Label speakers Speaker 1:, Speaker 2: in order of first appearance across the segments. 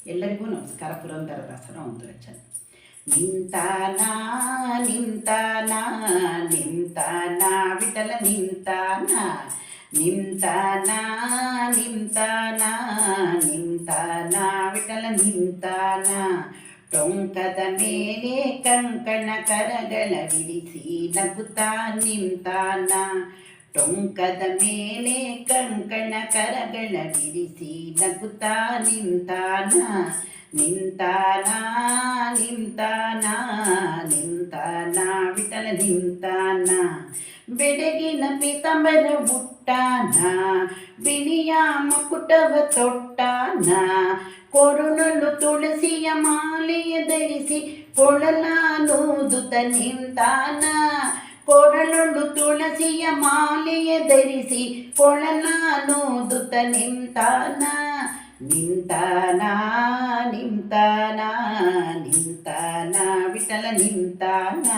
Speaker 1: ಎಲ್ಲರಿಗೂ ನಮಸ್ಕಾರ. ಪುರಂದರದಾಸರ ಒಂದು ರಚನೆ. ನಿಂತಾನ ನಿಂತಾನ ನಿಂತಾನ ವಿಠಲ ನಿಂತಾನ ನಿಂತಾನ ನಿಂತಾನ ನಿಂತಾನ ವಿಠಲ ನಿಂತಾನ. ಟೊಂಕದ ಮೇಲೆ ಕಂಕಣ ಕರಗಳ ವಿರಿಸಿ ನಗುತ್ತಾ ನಿಂತಾನ. ಟೊಂಕದ ಮೇಲೆ ಕಂಕಣ ಕರಗಳ ಬಿಡಿಸಿ ನಗುತ್ತಾ ನಿಂತಾನ. ನಿಂತಾನ ನಿಂತಾನ ನಿಂತಾನ ವಿಠಲ ನಿಂತಾನ. ಬೆಡಗಿನ ಪೀತಾಂಬರ ಉಟ್ಟಾನ, ಬಿಳಿಯ ಮಕುಟವ ತೊಟ್ಟಾನ. ಕೊರುಳಲು ತುಳಸಿಯ ಮಾಲೆಯ ಧರಿಸಿ ಕೊಳಲಾನೂದುತ್ತ ನಿಂತಾನ. ಕೊರಳೊಳು ತುಳಸಿಯ ಮಾಲೆಯ ಧರಿಸಿ ಕೊಳಲಾನೂದುತ್ತ ನಿಂತಾನ. ನಿಂತಾನ ನಿಂತಾನ ನಿಂತಾನ ವಿಠಲ ನಿಂತಾನ.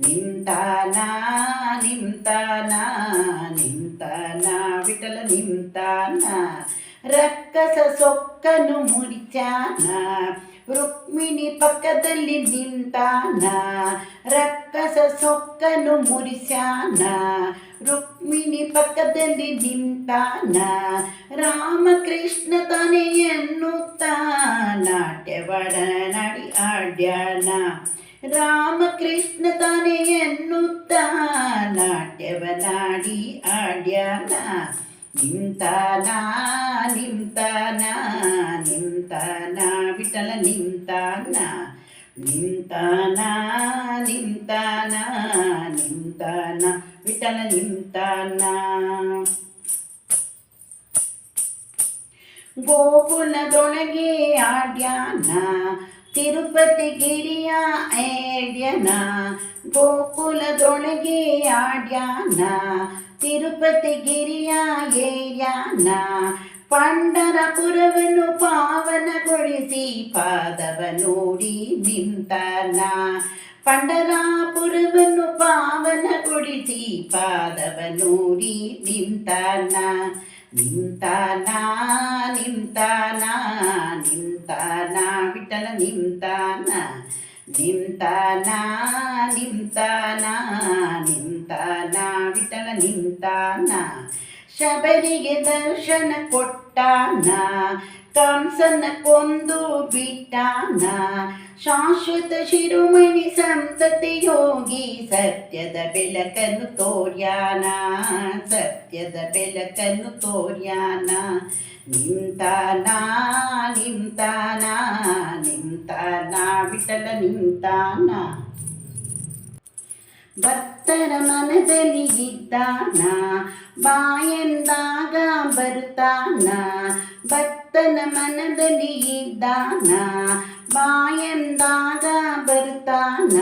Speaker 1: ನಿಂತಾನ ನಿಂತಾನ ನಿಂತಾನ ವಿಠಲ ನಿಂತಾನ. ರಕ್ಕಸ ಸೊಕ್ಕನು ಮುರಿಚಾನ, ರುಕ್ಮಿಣಿ ಪಕ್ಕದಲ್ಲಿ ನಿಂತಾನ. ರಕ್ಕಸ ಸೊಕ್ಕನು ಮುರಿಸ್ಯಾನ, ರುಕ್ಮಿಣಿ ಪಕ್ಕದಲ್ಲಿ ನಿಂತಾನ. ರಾಮಕೃಷ್ಣ ತಾನೇ ಎನ್ನುತ್ತಾ ನಾಟ್ಯವಡ ನಾಡಿ ಆಡ್ಯಾನ. ರಾಮಕೃಷ್ಣ ತಾನೇ ಎನ್ನುತ್ತಾ ನಾಟ್ಯವನಾಡಿ ಆಡ್ಯಾನ. ನಿಂತಾನ ನಿಂತಾನ ನಿಂತಾನ ವಿಠಲ ನಿಂತಾನ. ನಿಂತಾನ ನಿಂತಾನ ನಿಂತಾನ ವಿಠಲ ನಿಂತಾನ. ಗೋಕುಲದೊಳಗೆ ಆಡ್ಯಾನ, ತಿರುಪತಿ ಗಿರಿಯ ಏಡ್ಯನ. ಗೋಕುಲದೊಳಗೆ ಆಡ್ಯಾನ, ತಿರುಪತಿ ಗಿರಿಯ ಏರ್ಯಾನ. ಪಂಡರಪುರವನ್ನು ಪಾವನಗೊಳಿಸಿ ಪಾದವ ನೋಡಿ ನಿಂತಾನ. ಪಂಡರಾಪುರವನ್ನು ಪಾವನಗೊಳಿಸಿ ಪಾದವ ನೋಡಿ ನಿಂತಾನ. ನಿಂತಾನ ನಿಂತಾನ ನಿಂತಾನ ವಿಠಲ ನಿಂತಾನ. ನಿಂತಾನ ನಿಂತಾನ ನಿಂತಾನ ವಿಠಲ ನಿಂತಾನ. ಶಬರಿಗೆ ದರ್ಶನ ಕೊಟ್ಟಾನ, ಕಂಸನ ಕೊಂದು ಬಿಟ್ಟಾನ. ಶಾಶ್ವತ ಶಿರೋಮಣಿ ಸಂತತಿ ಯೋಗಿ ಸತ್ಯದ ಬೆಳಕನ್ನು ತೋರ್ಯಾನ. ಸತ್ಯದ ಬೆಳಕನ್ನು ತೋರ್ಯಾನ. ನಿಂತಾನ ನಿಂತಾನ ನಿಂತಾನ ವಿಠಲ ನಿಂತಾನ. ಭಕ್ತರ ಮನದಲ್ಲಿ ಇದ್ದಾನ, ಬಾಯೆಂದಾಗ ಬರುತ್ತಾನ. ಭಕ್ತನ ಮನದಲ್ಲಿ ಇದ್ದಾನ, ಬಾಯೆಂದಾಗ ಬರುತ್ತಾನ.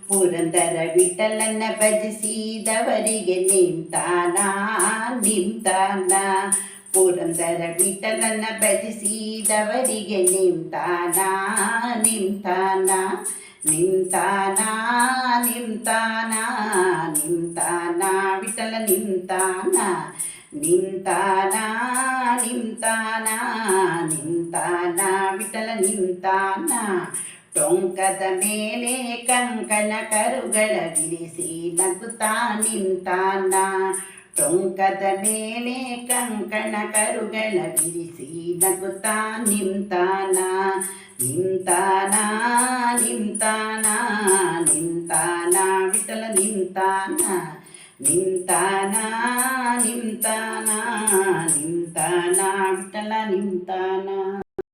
Speaker 1: ಪುರಂದರ ವಿಠಲನ ಭಜಿಸಿದವರಿಗೆ ನಿಂತಾನ ನಿಂತಾನ. ಪುರಂದರ ವಿಠಲನ ಭಜಿಸಿದವರಿಗೆ ನಿಂತಾನ ನಿಂತಾನ. ನಿಂತಾನ ನಿಂತಾನ ನಿಂತಾನ ವಿಠಲ ನಿಂತಾನ. ನಿಂತಾನ ನಿಂತಾನ ನಿಂತಾನ ವಿಠಲ ನಿಂತಾನ. ಟೊಂಕದ ಮೇಲೆ ಕಂಕಣ ಕರುಗಳ ಬಿಡಿಸಿ ನಗುತ್ತಾ ನಿಂತಾನ. ಟೊಂಕದ ಮೇಲೆ ಕಂಕಣ ಕರುಗಳ ಬಿಡಿಸಿ ನಗುತ್ತಾ ನಿಂತಾನ. ನಿಂತಾನ ನಿಂತಾನ ನಿಂತಾನ ವಿಠಲ ನಿಂತಾನ. ನಿಂತಾನ ನಿಂತಾನ ನಿಂತಾನ ವಿಠಲ ನಿಂತಾನ.